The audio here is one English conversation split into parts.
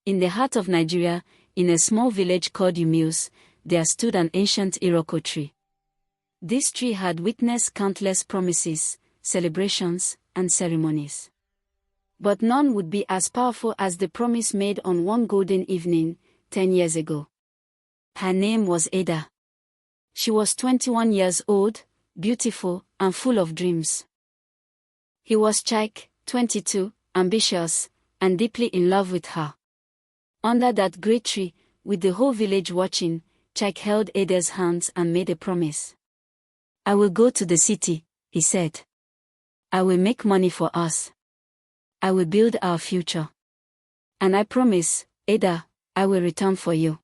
In the heart of Nigeria, in a small village called Umius, there stood an ancient iroko tree. This tree had witnessed countless promises, celebrations, and ceremonies. But none would be as powerful as the promise made on one golden evening, 10 years ago. Her name was Ada. She was 21 years old, beautiful, and full of dreams. He was Chike, 22, ambitious, and deeply in love with her. Under that great tree, with the whole village watching, Chike held Ada's hands and made a promise. "I will go to the city," he said. "I will make money for us. I will build our future. And I promise, Ada, I will return for you.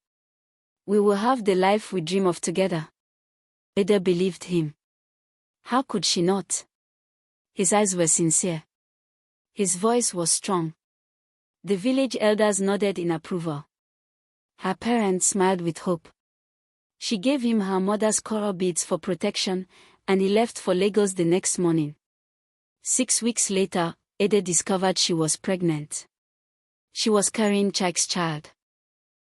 We will have the life we dream of together." Ada believed him. How could she not? His eyes were sincere. His voice was strong. The village elders nodded in approval. Her parents smiled with hope. She gave him her mother's coral beads for protection, and he left for Lagos the next morning. 6 weeks later, Ada discovered she was pregnant. She was carrying Chike's child.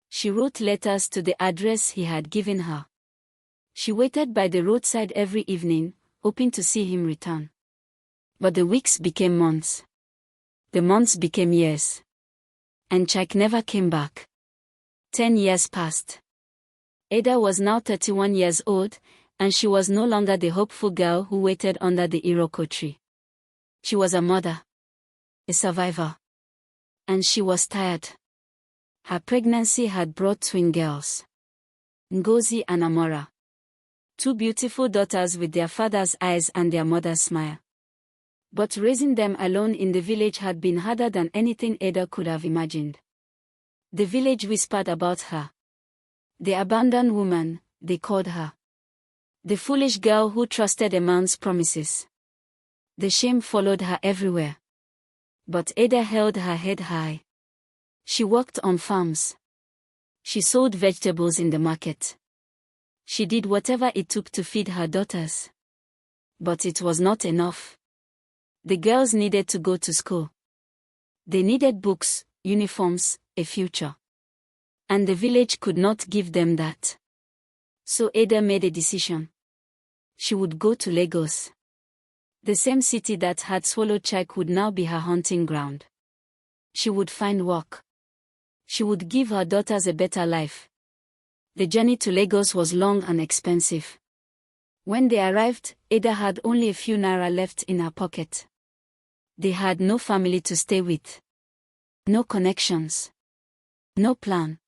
She wrote letters to the address he had given her. She waited by the roadside every evening, hoping to see him return. But the weeks became months. The months became years. And Chike never came back. 10 years passed. Ada was now 31 years old, and she was no longer the hopeful girl who waited under the iroko tree. She was a mother, a survivor. And she was tired. Her pregnancy had brought twin girls, Ngozi and Amora. 2 beautiful daughters with their father's eyes and their mother's smile. But raising them alone in the village had been harder than anything Ada could have imagined. The village whispered about her. The abandoned woman, they called her. The foolish girl who trusted a man's promises. The shame followed her everywhere. But Ada held her head high. She worked on farms. She sold vegetables in the market. She did whatever it took to feed her daughters. But it was not enough. The girls needed to go to school. They needed books, uniforms, a future. And the village could not give them that. So Ada made a decision. She would go to Lagos. The same city that had swallowed Chike would now be her hunting ground. She would find work. She would give her daughters a better life. The journey to Lagos was long and expensive. When they arrived, Ada had only a few naira left in her pocket. They had no family to stay with. No connections. No plan.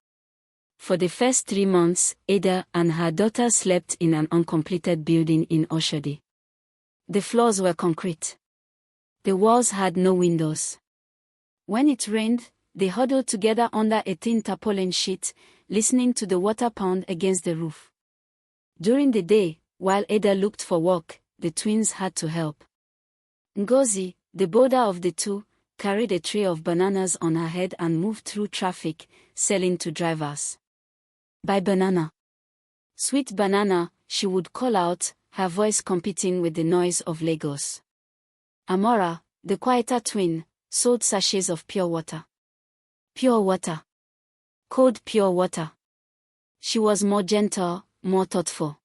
For the first 3 months, Ada and her daughter slept in an uncompleted building in Oshodi. The floors were concrete. The walls had no windows. When it rained, they huddled together under a thin tarpaulin sheet, listening to the water pound against the roof. During the day, while Ada looked for work, the twins had to help. Ngozi, the bolder of the two, carried a tray of bananas on her head and moved through traffic, selling to drivers. "Buy banana. Sweet banana," she would call out, her voice competing with the noise of Lagos. Amora, the quieter twin, sold sachets of pure water. Pure water. Cold pure water. She was more gentle, more thoughtful.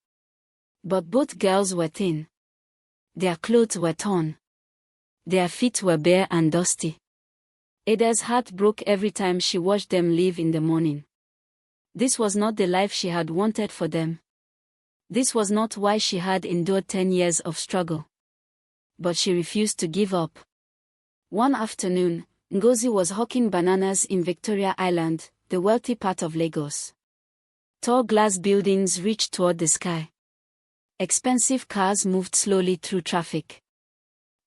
But both girls were thin. Their clothes were torn. Their feet were bare and dusty. Ada's heart broke every time she watched them leave in the morning. This was not the life she had wanted for them. This was not why she had endured 10 years of struggle. But she refused to give up. One afternoon, Ngozi was hawking bananas in Victoria Island, the wealthy part of Lagos. Tall glass buildings reached toward the sky. Expensive cars moved slowly through traffic.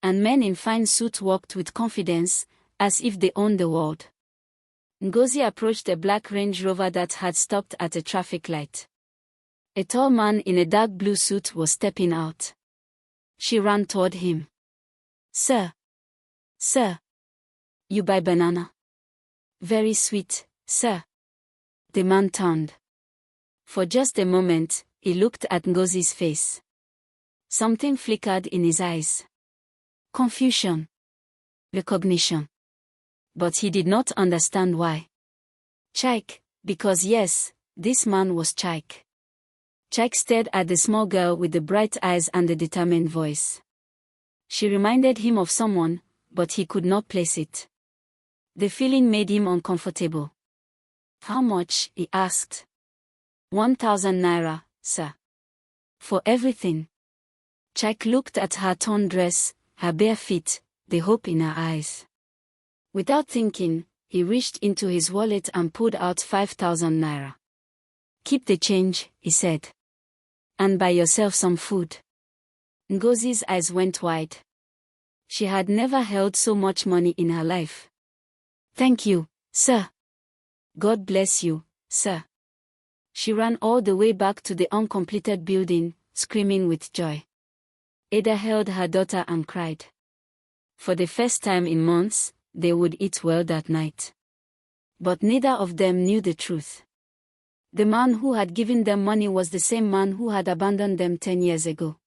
And men in fine suits walked with confidence, as if they owned the world. Ngozi approached a black Range Rover that had stopped at a traffic light. A tall man in a dark blue suit was stepping out. She ran toward him. "Sir. Sir. You buy banana?" "Very sweet, sir." The man turned. For just a moment, he looked at Ngozi's face. Something flickered in his eyes. Confusion. Recognition. But he did not understand why. Chike, because yes, this man was Chike. Chike stared at the small girl with the bright eyes and the determined voice. She reminded him of someone, but he could not place it. The feeling made him uncomfortable. How much? He asked. 1,000 naira, sir. For everything. Chike looked at her torn dress, her bare feet, the hope in her eyes. Without thinking, he reached into his wallet and pulled out 5,000 naira. Keep the change, he said. And buy yourself some food. Ngozi's eyes went wide. She had never held so much money in her life. Thank you, sir. God bless you, sir. She ran all the way back to the uncompleted building, screaming with joy. Ada held her daughter and cried. For the first time in months, they would eat well that night. But neither of them knew the truth. The man who had given them money was the same man who had abandoned them 10 years ago.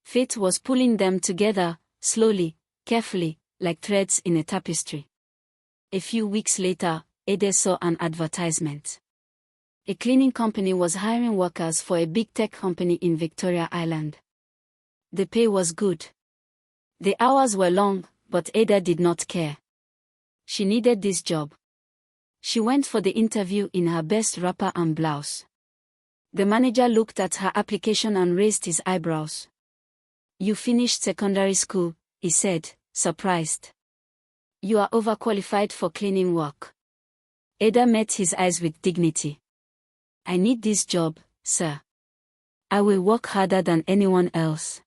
Fate was pulling them together, slowly, carefully, like threads in a tapestry. A few weeks later, Ada saw an advertisement. A cleaning company was hiring workers for a big tech company in Victoria Island. The pay was good. The hours were long, but Ada did not care. She needed this job. She went for the interview in her best wrapper and blouse. The manager looked at her application and raised his eyebrows. You finished secondary school, he said, surprised. You are overqualified for cleaning work. Ada met his eyes with dignity. I need this job, sir. I will work harder than anyone else.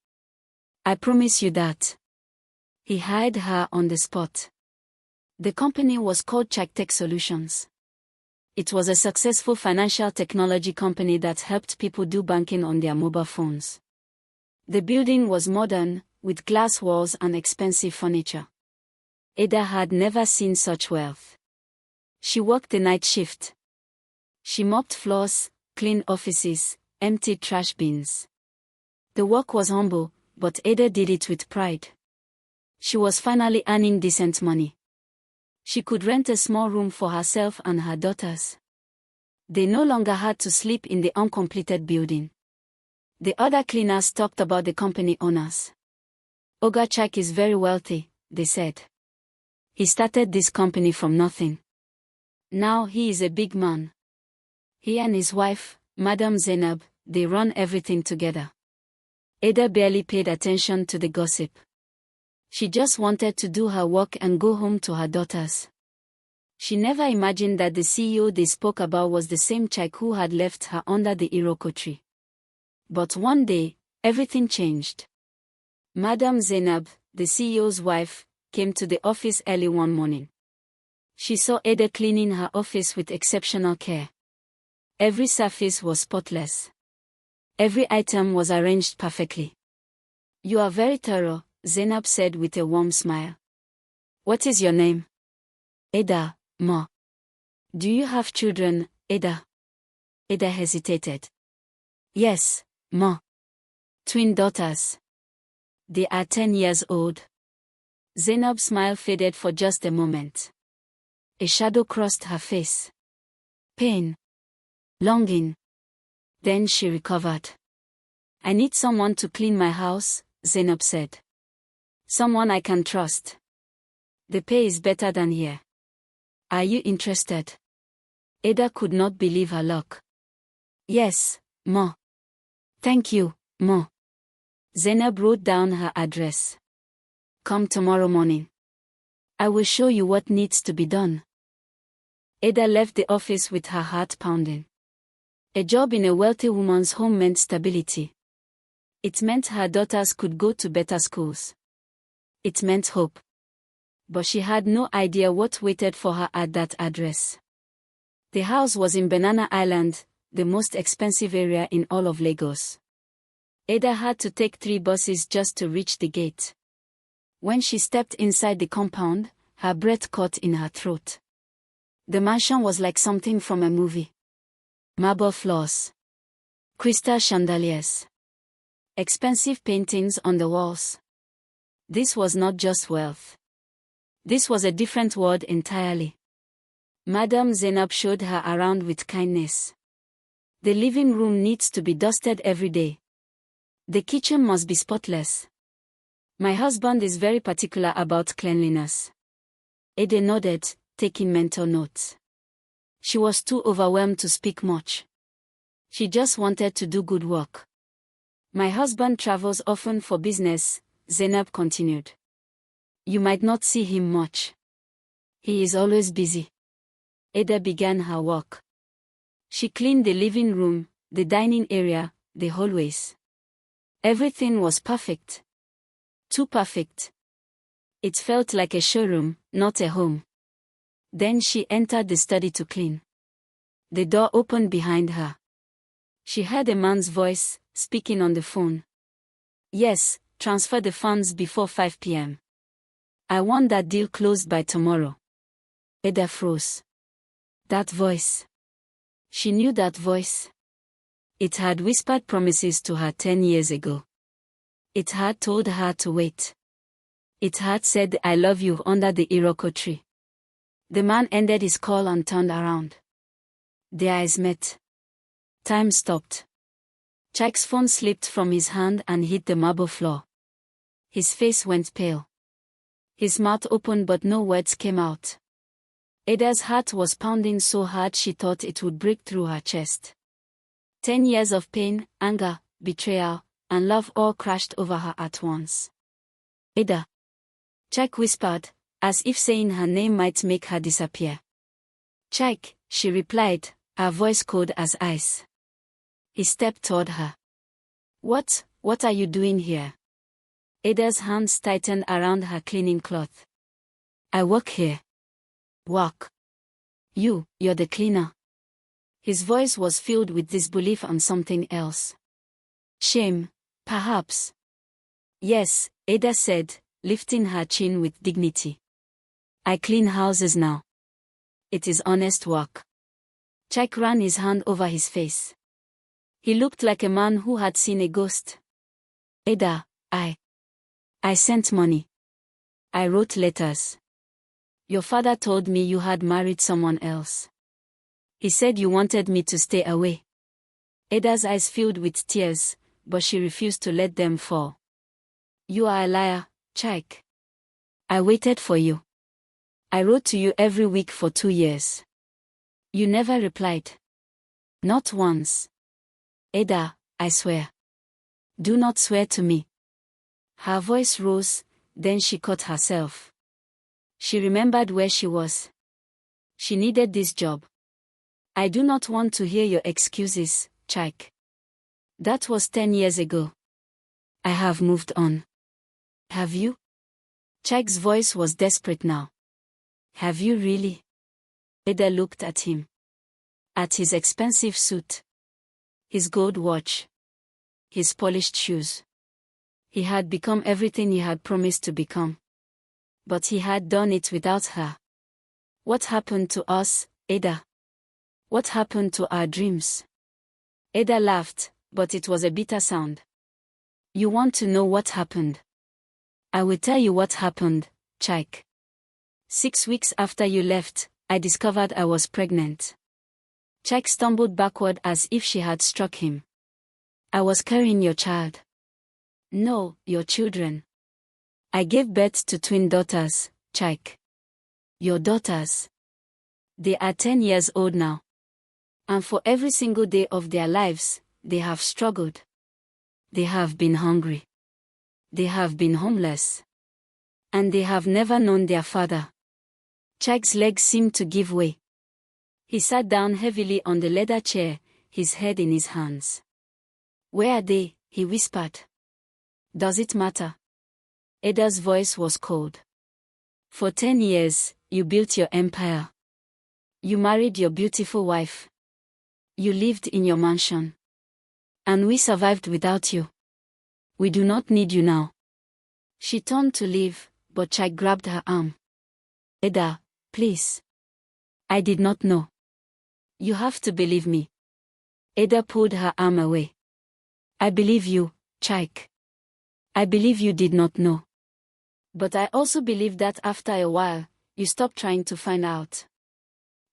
I promise you that. He hired her on the spot. The company was called Chike Tech Solutions. It was a successful financial technology company that helped people do banking on their mobile phones. The building was modern, with glass walls and expensive furniture. Ada had never seen such wealth. She worked the night shift. She mopped floors, cleaned offices, emptied trash bins. The work was humble, but Ada did it with pride. She was finally earning decent money. She could rent a small room for herself and her daughters. They no longer had to sleep in the uncompleted building. The other cleaners talked about the company owners. Oga Chike is very wealthy, they said. He started this company from nothing. Now he is a big man. He and his wife, Madam Zainab, they run everything together. Ada barely paid attention to the gossip. She just wanted to do her work and go home to her daughters. She never imagined that the CEO they spoke about was the same Chike who had left her under the iroko tree. But one day, everything changed. Madam Zainab, the CEO's wife, came to the office early one morning. She saw Ada cleaning her office with exceptional care. Every surface was spotless. Every item was arranged perfectly. You are very thorough, Zainab said with a warm smile. What is your name? Ada, Ma. Do you have children, Ada? Ada hesitated. Yes, Ma. Twin daughters. They are 10 years old. Zainab's smile faded for just a moment. A shadow crossed her face. Pain. Longing. Then she recovered. I need someone to clean my house, Zainab said. Someone I can trust. The pay is better than here. Are you interested? Ada could not believe her luck. Yes, Ma. Thank you, Ma. Zainab wrote down her address. Come tomorrow morning. I will show you what needs to be done. Ada left the office with her heart pounding. A job in a wealthy woman's home meant stability. It meant her daughters could go to better schools. It meant hope. But she had no idea what waited for her at that address. The house was in Banana Island, the most expensive area in all of Lagos. Ada had to take 3 buses just to reach the gate. When she stepped inside the compound, her breath caught in her throat. The mansion was like something from a movie. Marble floors. Crystal chandeliers. Expensive paintings on the walls. This was not just wealth. This was a different world entirely. Madame Zainab showed her around with kindness. The living room needs to be dusted every day. The kitchen must be spotless. My husband is very particular about cleanliness. Ada nodded, taking mental notes. She was too overwhelmed to speak much. She just wanted to do good work. My husband travels often for business, Zainab continued. You might not see him much. He is always busy. Ada began her work. She cleaned the living room, the dining area, the hallways. Everything was perfect. Too perfect. It felt like a showroom, not a home. Then she entered the study to clean. The door opened behind her. She heard a man's voice, speaking on the phone. Yes, transfer the funds before 5 p.m. I want that deal closed by tomorrow. Ada froze. That voice. She knew that voice. It had whispered promises to her 10 years ago. It had told her to wait. It had said I love you under the iroko tree. The man ended his call and turned around. Their eyes met. Time stopped. Jack's phone slipped from his hand and hit the marble floor. His face went pale. His mouth opened but no words came out. Ada's heart was pounding so hard she thought it would break through her chest. 10 years of pain, anger, betrayal, and love all crashed over her at once. Ada. Jack whispered, as if saying her name might make her disappear. Jack, she replied, her voice cold as ice. He stepped toward her. What are you doing here? Ada's hands tightened around her cleaning cloth. I work here. Work. You're the cleaner. His voice was filled with disbelief and something else. Shame, perhaps. Yes, Ada said, lifting her chin with dignity. I clean houses now. It is honest work. Jack ran his hand over his face. He looked like a man who had seen a ghost. Ada, I sent money. I wrote letters. Your father told me you had married someone else. He said you wanted me to stay away. Ada's eyes filled with tears, but she refused to let them fall. You are a liar, Jack. I waited for you. I wrote to you every week for 2 years. You never replied. Not once. Ada, I swear. Do not swear to me. Her voice rose, then she caught herself. She remembered where she was. She needed this job. I do not want to hear your excuses, Jack. That was 10 years ago. I have moved on. Have you? Jack's voice was desperate now. Have you really? Ada looked at him. At his expensive suit. His gold watch. His polished shoes. He had become everything he had promised to become. But he had done it without her. What happened to us, Ada? What happened to our dreams? Ada laughed, but it was a bitter sound. You want to know what happened? I will tell you what happened, Jack. 6 weeks after you left, I discovered I was pregnant. Jack stumbled backward as if she had struck him. I was carrying your child. No, your children. I gave birth to twin daughters, Jack. Your daughters. They are 10 years old now. And for every single day of their lives, they have struggled. They have been hungry. They have been homeless. And they have never known their father. Jack's legs seemed to give way. He sat down heavily on the leather chair, his head in his hands. Where are they? He whispered. Does it matter? Ada's voice was cold. For 10 years, you built your empire. You married your beautiful wife. You lived in your mansion. And we survived without you. We do not need you now. She turned to leave, but Jack grabbed her arm. Ada, please. I did not know. You have to believe me. Ada pulled her arm away. I believe you, Jack. I believe you did not know. But I also believe that after a while, you stopped trying to find out.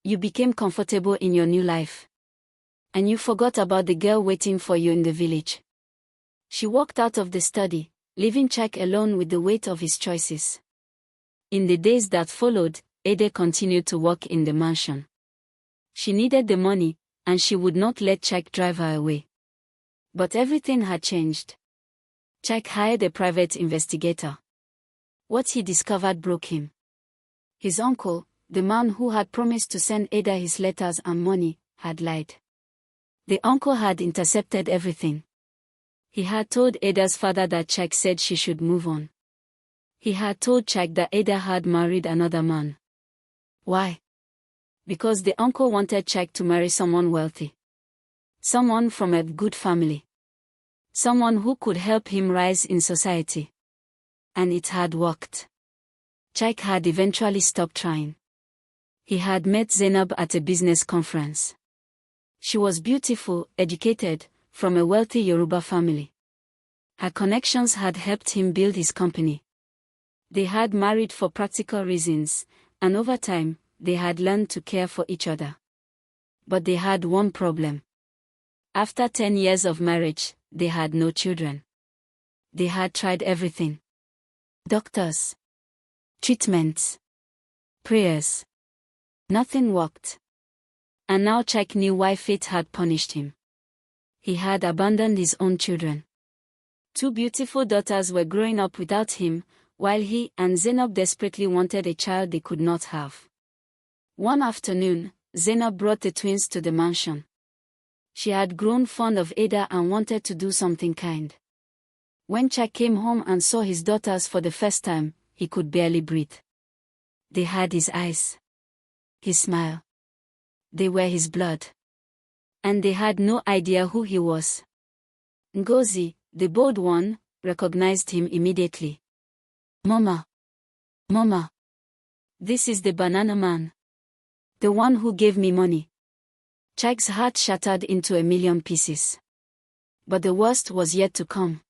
You became comfortable in your new life. And you forgot about the girl waiting for you in the village. She walked out of the study, leaving Jack alone with the weight of his choices. In the days that followed, Ada continued to work in the mansion. She needed the money, and she would not let Jack drive her away. But everything had changed. Jack hired a private investigator. What he discovered broke him. His uncle, the man who had promised to send Ada his letters and money, had lied. The uncle had intercepted everything. He had told Ada's father that Jack said she should move on. He had told Jack that Ada had married another man. Why? Because the uncle wanted Jack to marry someone wealthy. Someone from a good family. Someone who could help him rise in society. And it had worked. Jack had eventually stopped trying. He had met Zainab at a business conference. She was beautiful, educated, from a wealthy Yoruba family. Her connections had helped him build his company. They had married for practical reasons, and over time, they had learned to care for each other. But they had one problem. After 10 years of marriage, they had no children. They had tried everything. Doctors. Treatments. Prayers. Nothing worked. And now Jack knew why fate had punished him. He had abandoned his own children. 2 beautiful daughters were growing up without him, while he and Zainab desperately wanted a child they could not have. One afternoon, Zainab brought the twins to the mansion. She had grown fond of Ada and wanted to do something kind. When Jack came home and saw his daughters for the first time, he could barely breathe. They had his eyes. His smile. They were his blood. And they had no idea who he was. Ngozi, the bold one, recognized him immediately. Mama. Mama. This is the banana man. The one who gave me money. Jack's heart shattered into a million pieces. But the worst was yet to come.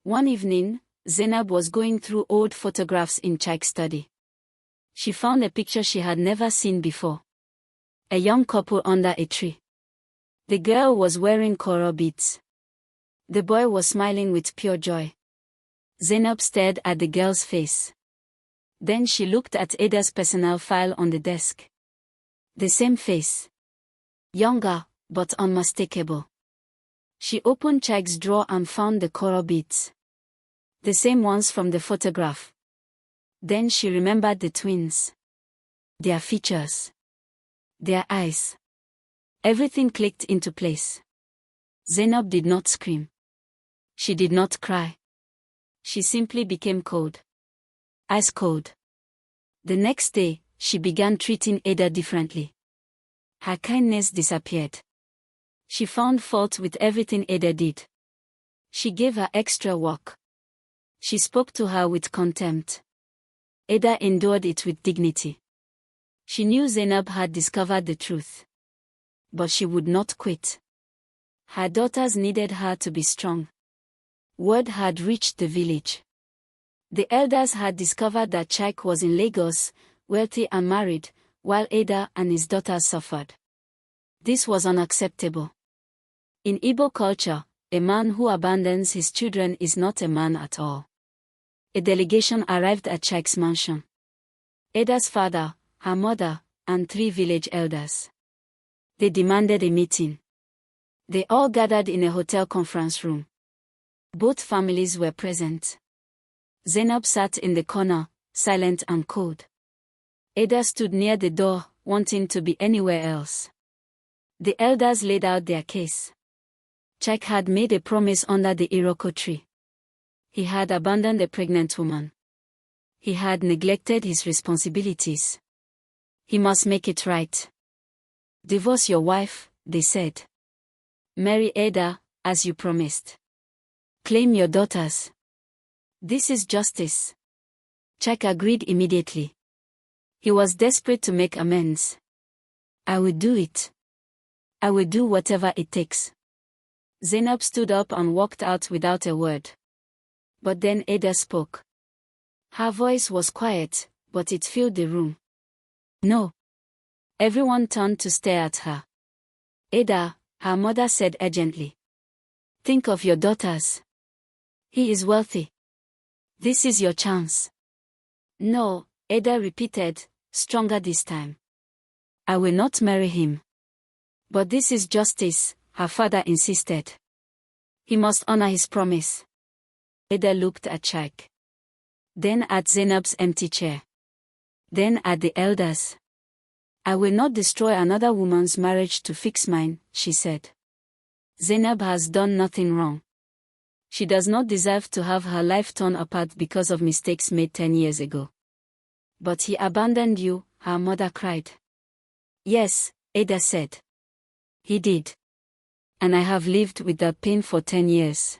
One evening, Zainab was going through old photographs in Jack's study. She found a picture she had never seen before. A young couple under a tree. The girl was wearing coral beads. The boy was smiling with pure joy. Zainab stared at the girl's face. Then she looked at Ada's personal file on the desk. The same face. Younger, but unmistakable. She opened Jack's drawer and found the coral beads. The same ones from the photograph. Then she remembered the twins. Their features. Their eyes. Everything clicked into place. Zainab did not scream. She did not cry. She simply became cold. Ice cold. The next day, she began treating Ada differently. Her kindness disappeared. She found fault with everything Ada did. She gave her extra work. She spoke to her with contempt. Ada endured it with dignity. She knew Zainab had discovered the truth. But she would not quit. Her daughters needed her to be strong. Word had reached the village. The elders had discovered that Jack was in Lagos, wealthy and married, while Ada and his daughters suffered. This was unacceptable. In Igbo culture, a man who abandons his children is not a man at all. A delegation arrived at Jack's mansion. Ada's father, her mother, and 3 village elders. They demanded a meeting. They all gathered in a hotel conference room. Both families were present. Zainab sat in the corner, silent and cold. Ada stood near the door, wanting to be anywhere else. The elders laid out their case. Jack had made a promise under the iroko tree. He had abandoned a pregnant woman. He had neglected his responsibilities. He must make it right. Divorce your wife, they said. Marry Ada, as you promised. Claim your daughters. This is justice. Jack agreed immediately. He was desperate to make amends. I will do it. I will do whatever it takes. Zainab stood up and walked out without a word. But then Ada spoke. Her voice was quiet, but it filled the room. No. Everyone turned to stare at her. Ada, her mother said urgently. Think of your daughters. He is wealthy. This is your chance. No, Ada repeated, stronger this time. I will not marry him. But this is justice, her father insisted. He must honor his promise. Ada looked at Chaik. Then at Zainab's empty chair. Then at the elders. I will not destroy another woman's marriage to fix mine, she said. Zainab has done nothing wrong. She does not deserve to have her life torn apart because of mistakes made 10 years ago. But he abandoned you, her mother cried. Yes, Ada said. He did. And I have lived with that pain for 10 years.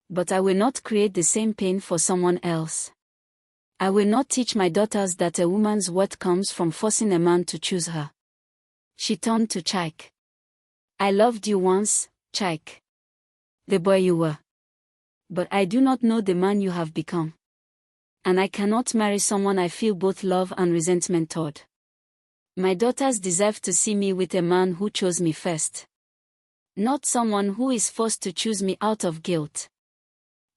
But I will not create the same pain for someone else. I will not teach my daughters that a woman's worth comes from forcing a man to choose her. She turned to Chaik. I loved you once, Chaik. The boy you were. But I do not know the man you have become. And I cannot marry someone I feel both love and resentment toward. My daughters deserve to see me with a man who chose me first. Not someone who is forced to choose me out of guilt.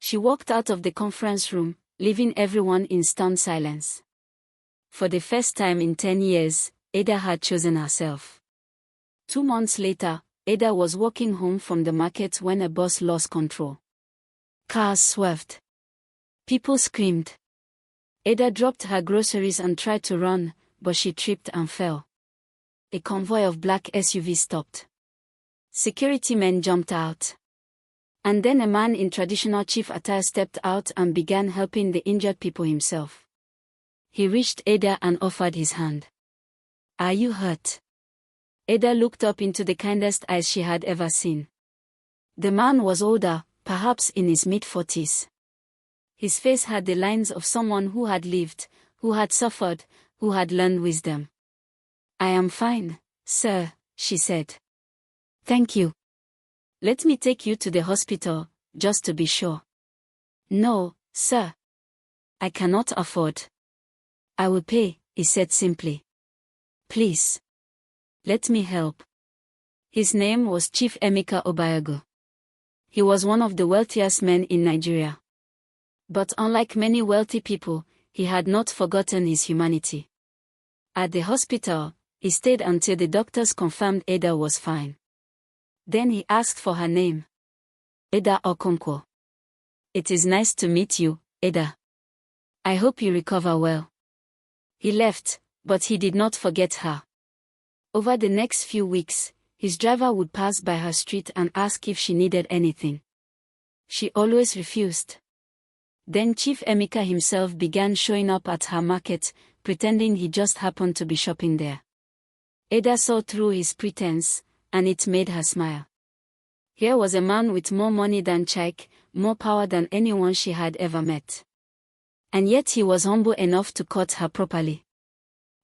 She walked out of the conference room, leaving everyone in stunned silence. For the first time in 10 years, Ada had chosen herself. 2 months later, Ada was walking home from the market when a bus lost control. Cars swerved. People screamed. Ada dropped her groceries and tried to run, but she tripped and fell. A convoy of black SUVs stopped. Security men jumped out. And then a man in traditional chief attire stepped out and began helping the injured people himself. He reached Ada and offered his hand. Are you hurt? Ada looked up into the kindest eyes she had ever seen. The man was older, perhaps in his mid-40s. His face had the lines of someone who had lived, who had suffered, who had learned wisdom. I am fine, sir, she said. Thank you. Let me take you to the hospital, just to be sure. No, sir. I cannot afford. I will pay, he said simply. Please. Let me help. His name was Chief Emeka Obayago. He was one of the wealthiest men in Nigeria. But unlike many wealthy people, he had not forgotten his humanity. At the hospital, he stayed until the doctors confirmed Ada was fine. Then he asked for her name. Ada Okonkwo. It is nice to meet you, Ada. I hope you recover well. He left, but he did not forget her. Over the next few weeks, his driver would pass by her street and ask if she needed anything. She always refused. Then Chief Emeka himself began showing up at her market, pretending he just happened to be shopping there. Ada saw through his pretense, and it made her smile. Here was a man with more money than Chaik, more power than anyone she had ever met. And yet he was humble enough to court her properly.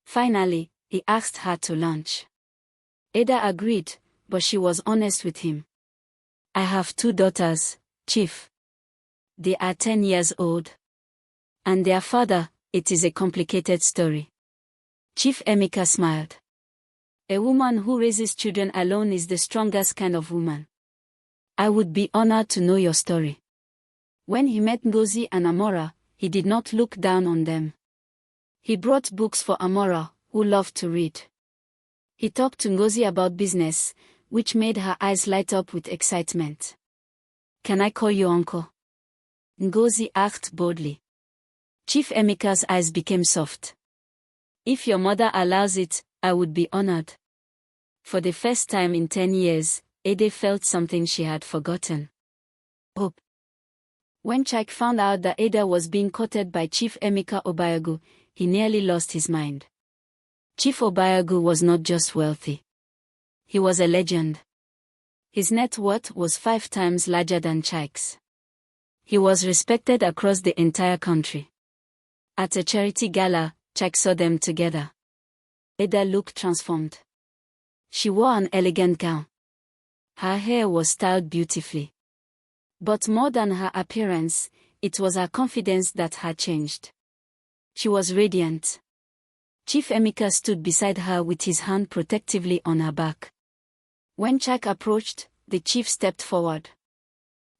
Finally, he asked her to lunch. Ada agreed, but she was honest with him. I have 2 daughters, Chief. They are 10 years old. And their father, it is a complicated story. Chief Emeka smiled. A woman who raises children alone is the strongest kind of woman. I would be honored to know your story. When he met Ngozi and Amora, he did not look down on them. He brought books for Amora, who loved to read. He talked to Ngozi about business, which made her eyes light up with excitement. Can I call you uncle? Ngozi asked boldly. Chief Emeka's eyes became soft. If your mother allows it, I would be honored. For the first time in 10 years, Ada felt something she had forgotten. Hope. When Chaik found out that Ada was being courted by Chief Emeka Obayago, he nearly lost his mind. Chief Obayago was not just wealthy. He was a legend. His net worth was 5 times larger than Chaik's. He was respected across the entire country. At a charity gala, Chaik saw them together. Ada looked transformed. She wore an elegant gown. Her hair was styled beautifully. But more than her appearance, it was her confidence that had changed. She was radiant. Chief Emeka stood beside her with his hand protectively on her back. When Chike approached, the chief stepped forward.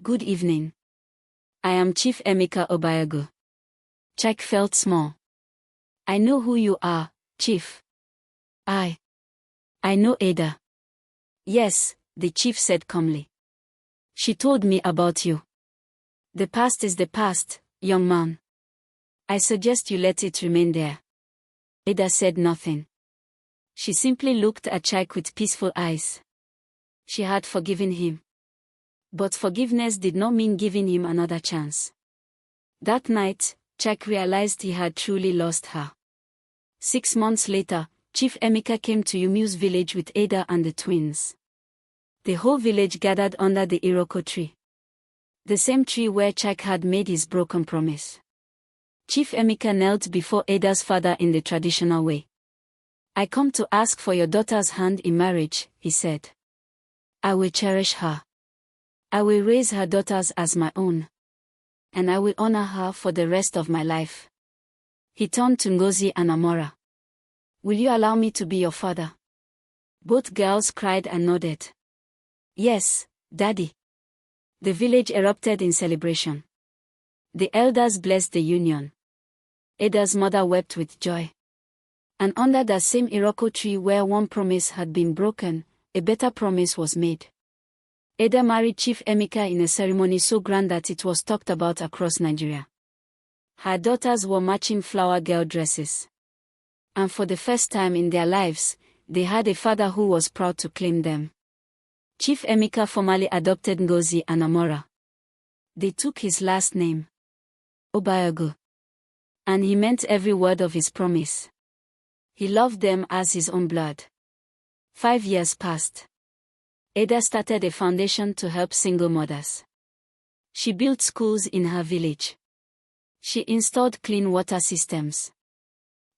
"Good evening. I am Chief Emeka Obayago." Chike felt small. "I know who you are, Chief." I know Ada." "Yes," the chief said calmly. "She told me about you." "The past is the past, young man. I suggest you let it remain there." Ada said nothing. She simply looked at Chike with peaceful eyes. She had forgiven him. But forgiveness did not mean giving him another chance. That night, Chike realized he had truly lost her. 6 months later, Chief Emeka came to Yumu's village with Ada and the twins. The whole village gathered under the iroko tree. The same tree where Chike had made his broken promise. Chief Emeka knelt before Ada's father in the traditional way. "I come to ask for your daughter's hand in marriage," he said. "I will cherish her. I will raise her daughters as my own. And I will honor her for the rest of my life." He turned to Ngozi and Amora. "Will you allow me to be your father?" Both girls cried and nodded. "Yes, Daddy." The village erupted in celebration. The elders blessed the union. Ada's mother wept with joy. And under that same iroko tree where one promise had been broken, a better promise was made. Ada married Chief Emeka in a ceremony so grand that it was talked about across Nigeria. Her daughters wore matching flower girl dresses. And for the first time in their lives, they had a father who was proud to claim them. Chief Emeka formally adopted Ngozi and Amora. They took his last name, Obayago. And he meant every word of his promise. He loved them as his own blood. 5 years passed. Ada started a foundation to help single mothers. She built schools in her village. She installed clean water systems.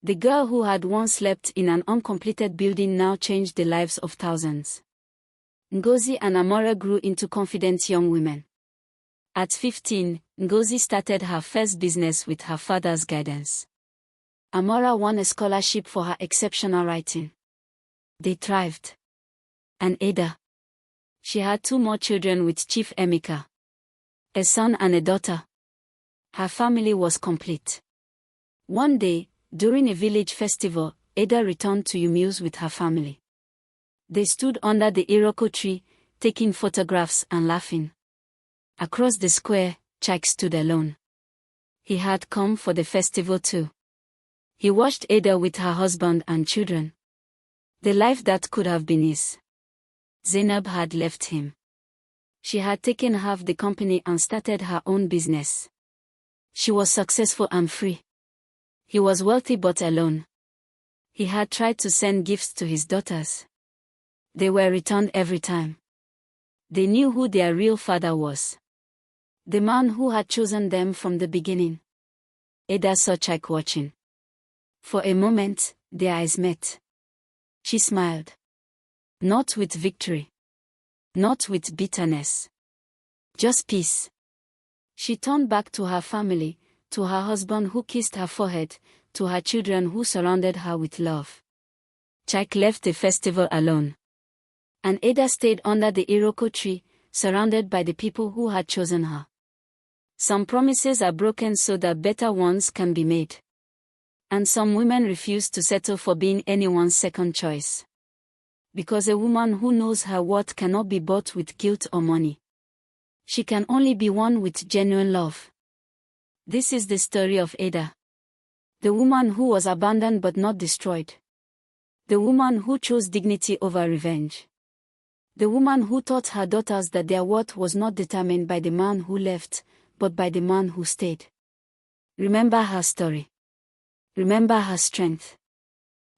The girl who had once slept in an uncompleted building now changed the lives of thousands. Ngozi and Amora grew into confident young women. At 15, Ngozi started her first business with her father's guidance. Amora won a scholarship for her exceptional writing. They thrived. And Ada? She had 2 more children with Chief Emeka. A son and a daughter. Her family was complete. One day, during a village festival, Ada returned to Yumu's with her family. They stood under the iroko tree, taking photographs and laughing. Across the square, Chike stood alone. He had come for the festival too. He watched Ada with her husband and children. The life that could have been his. Zainab had left him. She had taken half the company and started her own business. She was successful and free. He was wealthy but alone. He had tried to send gifts to his daughters. They were returned every time. They knew who their real father was. The man who had chosen them from the beginning. Ada saw Chike watching. For a moment, their eyes met. She smiled. Not with victory. Not with bitterness. Just peace. She turned back to her family, to her husband who kissed her forehead, to her children who surrounded her with love. Chike left the festival alone. And Ada stayed under the iroko tree, surrounded by the people who had chosen her. Some promises are broken so that better ones can be made. And some women refuse to settle for being anyone's second choice. Because a woman who knows her worth cannot be bought with guilt or money. She can only be won with genuine love. This is the story of Ada. The woman who was abandoned but not destroyed. The woman who chose dignity over revenge. The woman who taught her daughters that their worth was not determined by the man who left, but by the man who stayed. Remember her story. Remember her strength.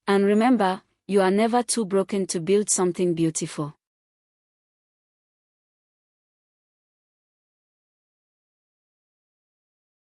And remember, you are never too broken to build something beautiful.